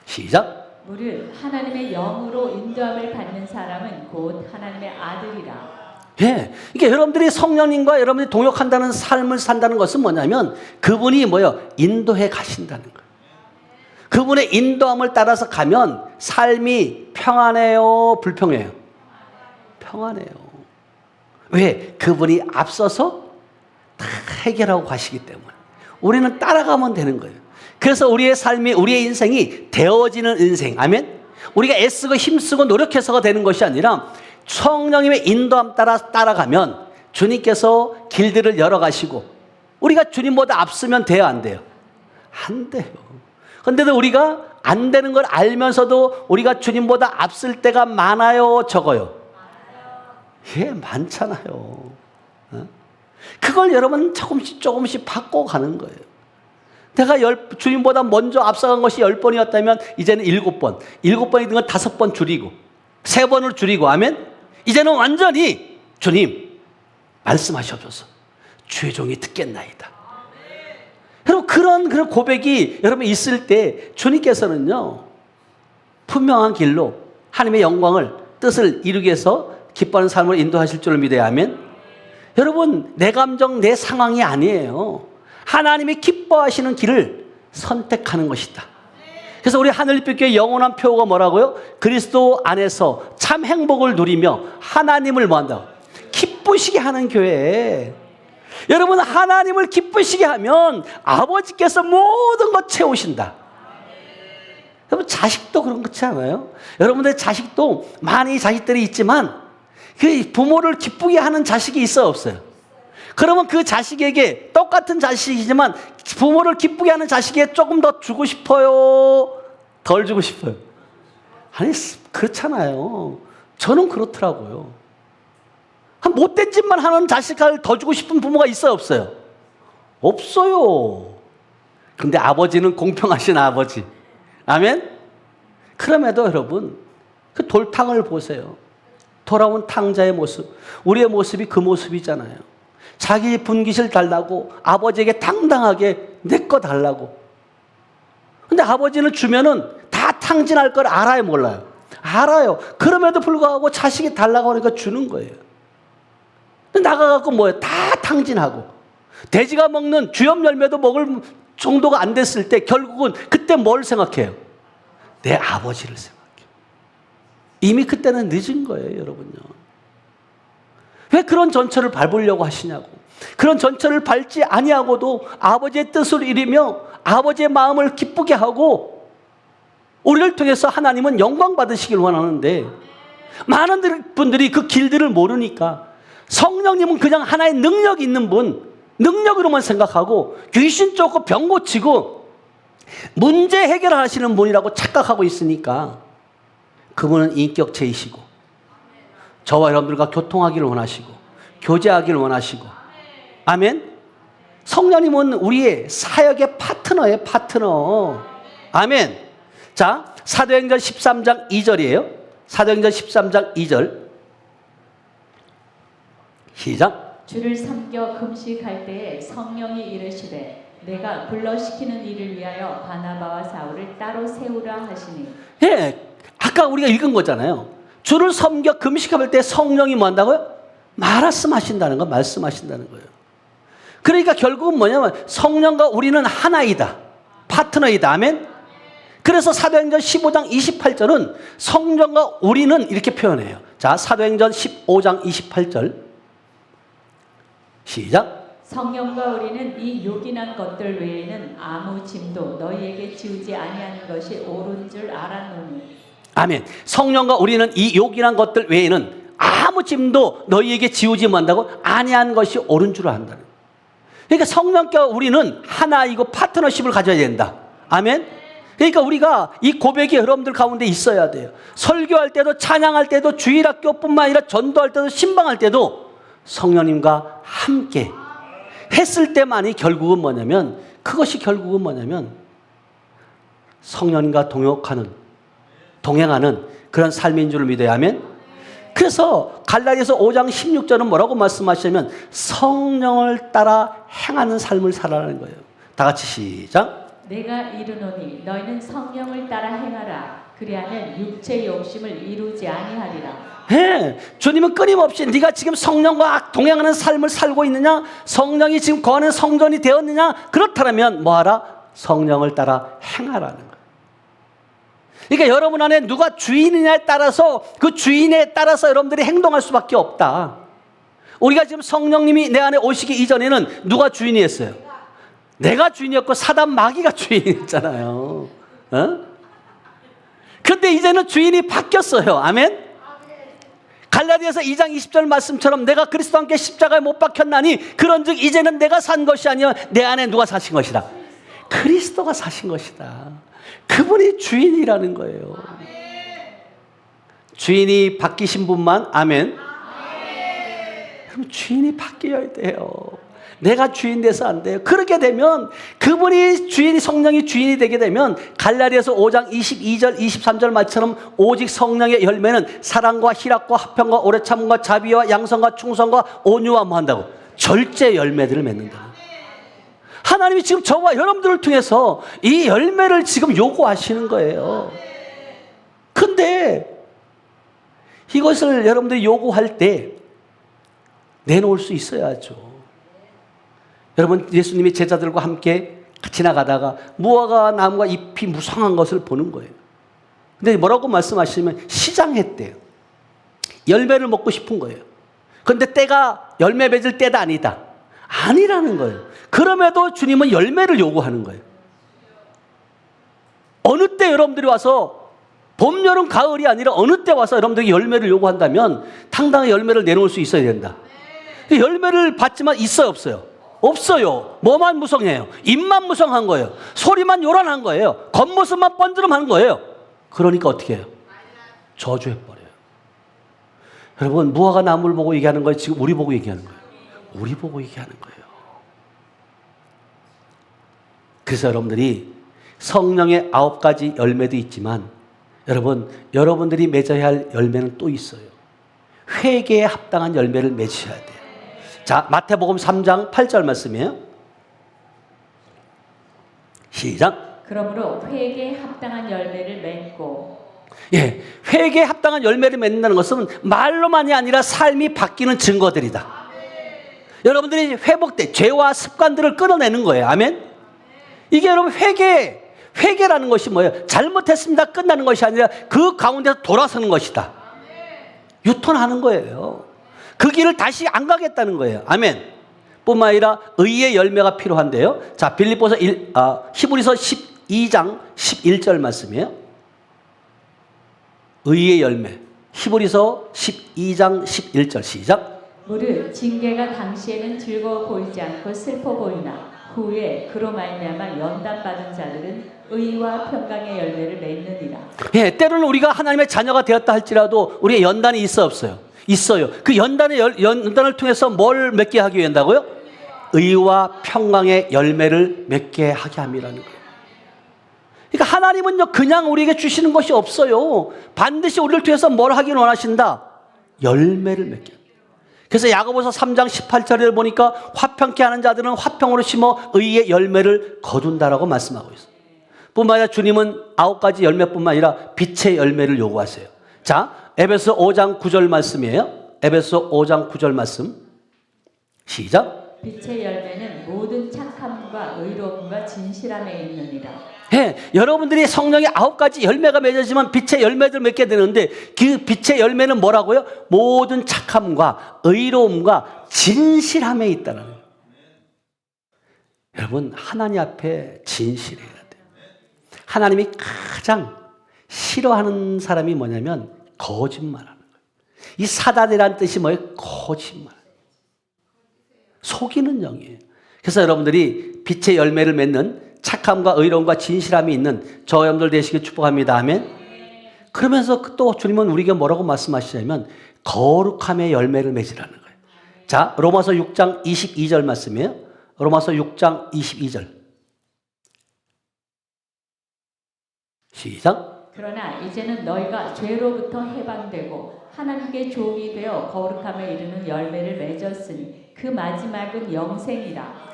시작. 무릇 하나님의 영으로 인도함을 받는 사람은 곧 하나님의 아들이라. 예, 이게 여러분들이 성령님과 여러분들이 동역한다는 삶을 산다는 것은 뭐냐면 그분이 뭐요? 인도해 가신다는 거예요. 그분의 인도함을 따라서 가면 삶이 평안해요, 불평해요? 평안해요. 왜? 그분이 앞서서 다 해결하고 가시기 때문에 우리는 따라가면 되는 거예요. 그래서 우리의 삶이, 우리의 인생이 되어지는 인생, 아멘? 우리가 애쓰고 힘쓰고 노력해서가 되는 것이 아니라 성령님의 인도함 따라 따라가면 주님께서 길들을 열어가시고 우리가 주님보다 앞서면 돼요, 안 돼요? 안 돼요. 그런데도 우리가 안 되는 걸 알면서도 우리가 주님보다 앞설 때가 많아요, 적어요? 예, 많잖아요. 그걸 여러분 조금씩 바꿔가는 거예요. 내가 주님보다 먼저 앞서간 것이 10번이었다면 이제는 7번, 7번이던 건 5번 줄이고 3번을 줄이고, 아멘? 이제는 완전히 주님 말씀하시옵소서. 주의 종이 듣겠나이다. 여러분, 그런 고백이 여러분 있을 때 주님께서는요 분명한 길로 하나님의 영광을, 뜻을 이루기 위해서 기뻐하는 삶을 인도하실 줄을 믿어야 하면, 여러분 내 감정 내 상황이 아니에요. 하나님이 기뻐하시는 길을 선택하는 것이다. 그래서 우리 하늘빛교회 영원한 표어가 뭐라고요? 그리스도 안에서 참 행복을 누리며 하나님을 뭐 한다고? 기쁘시게 하는 교회. 여러분, 하나님을 기쁘시게 하면 아버지께서 모든 것 채우신다. 여러분, 자식도 그렇지 않아요? 여러분들 자식도 많이 자식들이 있지만 그 부모를 기쁘게 하는 자식이 있어요, 없어요? 그러면 그 자식에게 똑같은 자식이지만 부모를 기쁘게 하는 자식에게 조금 더 주고 싶어요? 덜 주고 싶어요? 아니, 그렇잖아요. 저는 그렇더라고요. 한 못된 짓만 하는 자식을 더 주고 싶은 부모가 있어요, 없어요? 없어요. 근데 아버지는 공평하신 아버지. 아멘? 그럼에도 여러분, 그 돌탕을 보세요. 돌아온 탕자의 모습. 우리의 모습이 그 모습이잖아요. 자기 분깃을 달라고 아버지에게 당당하게 내 거 달라고. 근데 아버지는 주면은 다 탕진할 걸 알아요, 몰라요? 알아요. 그럼에도 불구하고 자식이 달라고 하니까 주는 거예요. 나가갖고 뭐예요? 다 탕진하고. 돼지가 먹는 주염 열매도 먹을 정도가 안 됐을 때 결국은 그때 뭘 생각해요? 내 아버지를 생각해요. 이미 그때는 늦은 거예요, 여러분요. 왜 그런 전철을 밟으려고 하시냐고. 그런 전철을 밟지 아니하고도 아버지의 뜻을 이루며 아버지의 마음을 기쁘게 하고 우리를 통해서 하나님은 영광 받으시길 원하는데, 많은 분들이 그 길들을 모르니까 성령님은 그냥 하나의 능력 있는 분, 능력으로만 생각하고 귀신 쫓고 병 고치고 문제 해결하시는 분이라고 착각하고 있으니까 그분은 인격체이시고 저와 여러분들과 교통하기를 원하시고 교제하기를 원하시고, 아멘? 성령님은 우리의 사역의 파트너예요, 파트너. 아멘. 자, 사도행전 13장 2절이에요. 사도행전 13장 2절. 시작. 주를 섬겨 금식할 때에 성령이 이르시되 내가 불러시키는 일을 위하여 바나바와 사울을 따로 세우라 하시니. 예, 아까 우리가 읽은 거잖아요. 주를 섬겨 금식할 때 성령이 뭐 한다고요? 말씀하신다는 거, 말씀하신다는 거예요. 그러니까 결국은 뭐냐면 성령과 우리는 하나이다, 파트너이다. 아멘. 그래서 사도행전 15장 28절은 성령과 우리는 이렇게 표현해요. 자, 사도행전 15장 28절 시작. 성령과 우리는 이 요긴한 것들 외에는 아무 짐도 너희에게 지우지 아니하는 것이 옳은 줄 알았노니. 아멘. 성령과 우리는 이 요긴한 것들 외에는 아무 짐도 너희에게 지우지 못한다고 아니한 것이 옳은 줄 안다는. 그러니까 성령과 우리는 하나이고 파트너십을 가져야 된다. 아멘. 그러니까 우리가 이 고백이 여러분들 가운데 있어야 돼요. 설교할 때도 찬양할 때도 주일학교뿐만 아니라 전도할 때도 신방할 때도 성령님과 함께 했을 때만이 결국은 뭐냐면 그것이 결국은 뭐냐면 성령님과 동행하는 그런 삶인 줄을 믿어야 하면 그래서 갈라디아서 5장 16절은 뭐라고 말씀하시냐면 성령을 따라 행하는 삶을 살아라는 거예요. 다 같이 시작. 내가 이르노니 너희는 성령을 따라 행하라. 그리하면 육체의 욕심을 이루지 아니하리라. 네, 주님은 끊임없이 네가 지금 성령과 동행하는 삶을 살고 있느냐, 성령이 지금 거하는 성전이 되었느냐, 그렇다면 뭐하라? 성령을 따라 행하라는 거예요. 그러니까 여러분 안에 누가 주인이냐에 따라서 그 주인에 따라서 여러분들이 행동할 수밖에 없다. 우리가 지금 성령님이 내 안에 오시기 이전에는 누가 주인이었어요? 내가 주인이었고 사단 마귀가 주인이었잖아요. 그런데 이제는 주인이 바뀌었어요. 아멘. 갈라디아서 2장 20절 말씀처럼 내가 그리스도와 함께 십자가에 못 박혔나니 그런즉 이제는 내가 산 것이 아니라 내 안에 누가 사신 것이다? 그리스도가 사신 것이다. 그분이 주인이라는 거예요. 주인이 바뀌신 분만 아멘. 그럼 주인이 바뀌어야 돼요. 내가 주인 돼서 안 돼요. 그렇게 되면 그분이 주인이 성령이 주인이 되게 되면 갈라디아서 5장 22절 23절 말처럼 오직 성령의 열매는 사랑과 희락과 화평과 오래 참음과 자비와 양성과 충성과 온유와 뭐 한다고? 절제 열매들을 맺는다. 하나님이 지금 저와 여러분들을 통해서 이 열매를 지금 요구하시는 거예요. 근데 이것을 여러분들이 요구할 때 내놓을 수 있어야죠. 여러분 예수님이 제자들과 함께 지나가다가 무화과 나무가 잎이 무성한 것을 보는 거예요. 근데 뭐라고 말씀하시면 시장했대요. 열매를 먹고 싶은 거예요. 그런데 때가 열매 맺을 때가 아니다. 아니라는 거예요. 그럼에도 주님은 열매를 요구하는 거예요. 어느 때 여러분들이 와서 봄, 여름, 가을이 아니라 어느 때 와서 여러분들이 열매를 요구한다면 당당히 열매를 내놓을 수 있어야 된다. 열매를 받지만 있어요, 없어요? 없어요. 뭐만 무성해요? 입만 무성한 거예요. 소리만 요란한 거예요. 겉모습만 번드름한 거예요. 그러니까 어떻게 해요? 저주해버려요. 여러분 무화과 나무를 보고 얘기하는 거예요? 지금 우리 보고 얘기하는 거예요? 우리 보고 얘기하는 거예요. 그래서 여러분들이 성령의 9가지 열매도 있지만 여러분들이 맺어야 할 열매는 또 있어요. 회개에 합당한 열매를 맺으셔야 돼요. 자, 마태복음 3장 8절 말씀이에요. 시작. 그러므로 회개에 합당한 열매를 맺고. 예, 회개에 합당한 열매를 맺는다는 것은 말로만이 아니라 삶이 바뀌는 증거들이다. 여러분들이 회복돼 죄와 습관들을 끊어내는 거예요. 아멘. 이게 여러분 회개라는 것이 뭐예요? 잘못했습니다 끝나는 것이 아니라 그 가운데서 돌아서는 것이다. 유턴하는 거예요. 그 길을 다시 안 가겠다는 거예요. 아멘. 뿐만 아니라 의의 열매가 필요한데요. 자, 히브리서 12장 11절 말씀이에요. 의의 열매. 히브리서 12장 11절 시작. 무릇 징계가 당시에는 즐거워 보이지 않고 슬퍼 보이나 후에 그로 말미암아 연단받은 자들은 의와 평강의 열매를 맺느니라. 예, 때로는 우리가 하나님의 자녀가 되었다 할지라도 우리의 연단이 있어 없어요? 있어요. 그 연단을 통해서 뭘 맺게 하기 위해 한다고요? 의와 평강의 열매를 맺게 하게 함이라는 거예요. 그러니까 하나님은요 그냥 우리에게 주시는 것이 없어요. 반드시 우리를 통해서 뭘 하길 원하신다? 열매를 맺게. 그래서 야고보서 3장 18절을 보니까 화평케 하는 자들은 화평으로 심어 의의 열매를 거둔다라고 말씀하고 있어요. 뿐만 아니라 주님은 9가지 열매뿐만 아니라 빛의 열매를 요구하세요. 자, 에베소 5장 9절 말씀이에요. 에베소 5장 9절 말씀 시작. 빛의 열매는 모든 착함과 의로움과 진실함에 있느니라. 여러분들이 성령의 9가지 열매가 맺어지면 빛의 열매를 맺게 되는데 그 빛의 열매는 뭐라고요? 모든 착함과 의로움과 진실함에 있다는 거예요. 여러분, 하나님 앞에 진실해야 돼요. 하나님이 가장 싫어하는 사람이 뭐냐면 거짓말하는 거예요. 이 사단이라는 뜻이 뭐예요? 거짓말. 속이는 영이에요. 그래서 여러분들이 빛의 열매를 맺는 착함과 의로움과 진실함이 있는 저 여러분들 되시길 축복합니다. 아멘. 그러면서 또 주님은 우리에게 뭐라고 말씀하시냐면 거룩함의 열매를 맺으라는 거예요. 자, 로마서 6장 22절 말씀이에요. 로마서 6장 22절. 시작. 그러나 이제는 너희가 죄로부터 해방되고 하나님께 종이 되어 거룩함에 이르는 열매를 맺었으니 그 마지막은 영생이라.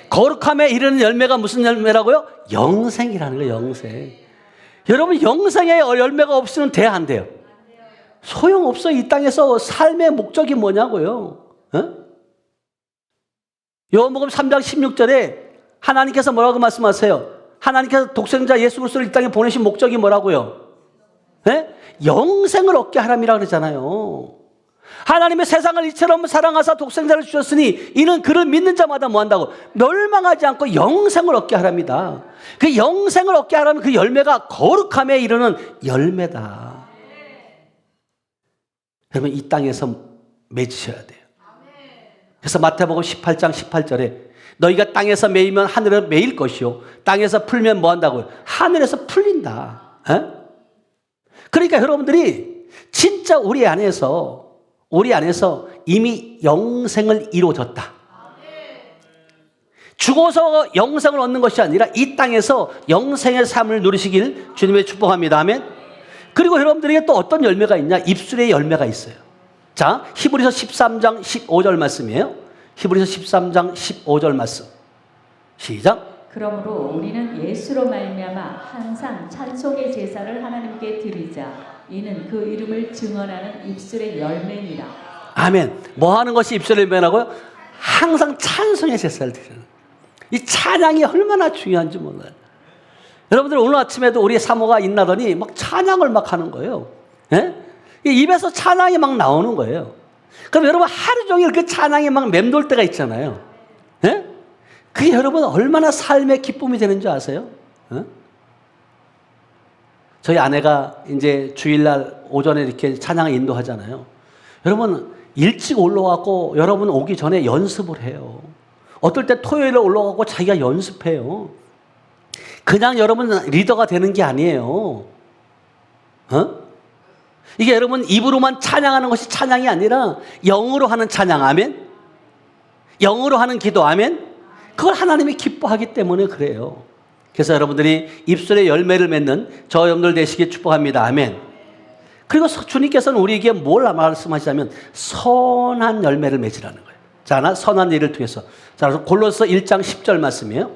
거룩함에 이르는 열매가 무슨 열매라고요? 영생이라는 거예요. 영생. 여러분, 영생의 열매가 없으면 돼, 안 돼요? 소용없어요. 이 땅에서 삶의 목적이 뭐냐고요. 요한복음 3장 16절에 하나님께서 뭐라고 말씀하세요? 하나님께서 독생자 예수 그리스도를 이 땅에 보내신 목적이 뭐라고요? 영생을 얻게 하람이라 그러잖아요. 하나님의 세상을 이처럼 사랑하사 독생자를 주셨으니 이는 그를 믿는 자마다 뭐한다고? 멸망하지 않고 영생을 얻게 하랍니다. 그 영생을 얻게 하라면 그 열매가 거룩함에 이르는 열매다. 여러분, 이 땅에서 맺으셔야 돼요. 그래서 마태복음 18장 18절에 너희가 땅에서 매이면 하늘에서 매일 것이요 땅에서 풀면 뭐한다고요? 하늘에서 풀린다. 그러니까 여러분들이 진짜 우리 안에서 이미 영생을 이루어졌다. 죽어서 영생을 얻는 것이 아니라 이 땅에서 영생의 삶을 누리시길 주님의 축복합니다. 아멘. 그리고 여러분들에게 또 어떤 열매가 있냐? 입술의 열매가 있어요. 자, 히브리서 13장 15절 말씀이에요. 히브리서 13장 15절 말씀. 시작. 그러므로 우리는 예수로 말미암아 항상 찬송의 제사를 하나님께 드리자. 이는 그 이름을 증언하는 입술의 열매니라. 아멘. 뭐 하는 것이 입술의 열매라고요? 항상 찬송의 제사를 드리는. 이 찬양이 얼마나 중요한지 몰라요. 여러분들 오늘 아침에도 우리 사모가 인나더니 막 찬양을 막 하는 거예요. 입에서 찬양이 막 나오는 거예요. 그럼 여러분 하루 종일 그 찬양이 막 맴돌 때가 있잖아요. 그게 여러분 얼마나 삶의 기쁨이 되는 줄 아세요? 저희 아내가 이제 주일날 오전에 이렇게 찬양을 인도하잖아요. 여러분 일찍 올라와서 여러분 오기 전에 연습을 해요. 어떨 때 토요일에 올라가고 자기가 연습해요. 그냥 여러분 리더가 되는 게 아니에요. 이게 여러분 입으로만 찬양하는 것이 찬양이 아니라 영으로 하는 찬양. 아멘. 영으로 하는 기도. 아멘. 그걸 하나님이 기뻐하기 때문에 그래요. 그래서 여러분들이 입술의 열매를 맺는 저 여러분들 되시길 축복합니다. 아멘. 그리고 주님께서는 우리에게 뭘 말씀하시냐면 선한 열매를 맺으라는 거예요. 자, 선한 일을 통해서. 자, 그래서 골로새 1장 10절 말씀이에요.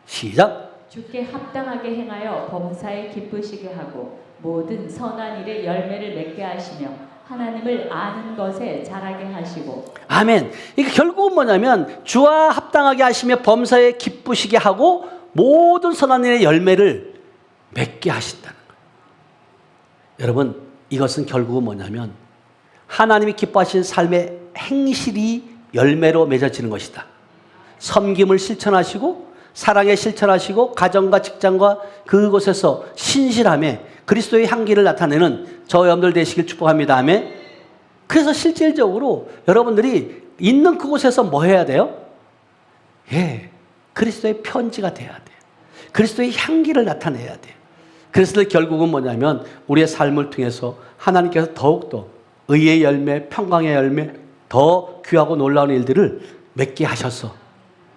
시작. 주께 합당하게 행하여 범사에 기쁘시게 하고 모든 선한 일에 열매를 맺게 하시며 하나님을 아는 것에 자라게 하시고. 아멘. 이게 결국은 뭐냐면 주와 합당하게 하시며 범사에 기쁘시게 하고 모든 선한 일의 열매를 맺게 하신다는 거예요. 여러분 이것은 결국은 뭐냐면 하나님이 기뻐하신 삶의 행실이 열매로 맺어지는 것이다. 섬김을 실천하시고 사랑에 실천하시고 가정과 직장과 그곳에서 신실함에 그리스도의 향기를 나타내는 저 여러분들 되시길 축복합니다. 아멘. 그래서 실질적으로 여러분들이 있는 그곳에서 뭐 해야 돼요? 그리스도의 편지가 돼야 돼요. 그리스도의 향기를 나타내야 돼요. 그래서 결국은 뭐냐면 우리의 삶을 통해서 하나님께서 더욱더 의의 열매, 평강의 열매, 더 귀하고 놀라운 일들을 맺게 하셔서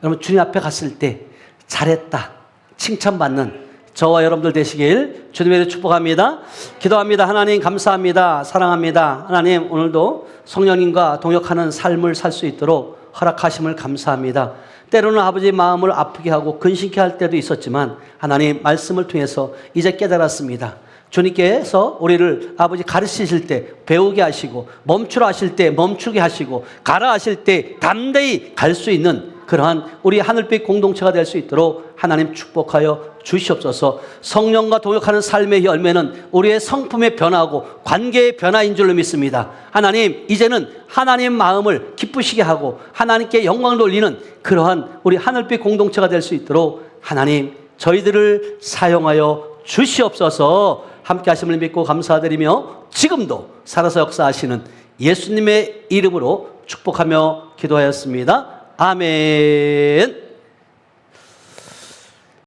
여러분 주님 앞에 갔을 때 잘했다 칭찬받는 저와 여러분들 되시길 주님의 축복합니다. 기도합니다. 하나님 감사합니다. 사랑합니다. 하나님 오늘도 성령님과 동역하는 삶을 살 수 있도록 허락하심을 감사합니다. 때로는 아버지의 마음을 아프게 하고 근심케 할 때도 있었지만 하나님 말씀을 통해서 이제 깨달았습니다. 주님께서 우리를 아버지 가르치실 때 배우게 하시고 멈추라 하실 때 멈추게 하시고 가라 하실 때 담대히 갈 수 있는 그러한 우리 하늘빛 공동체가 될 수 있도록 하나님 축복하여 주시옵소서. 성령과 동역하는 삶의 열매는 우리의 성품의 변화하고 관계의 변화인 줄로 믿습니다. 하나님, 이제는 하나님 마음을 기쁘시게 하고 하나님께 영광을 돌리는 그러한 우리 하늘빛 공동체가 될 수 있도록 하나님, 저희들을 사용하여 주시옵소서. 함께 하심을 믿고 감사드리며 지금도 살아서 역사하시는 예수님의 이름으로 축복하며 기도하였습니다. 아멘.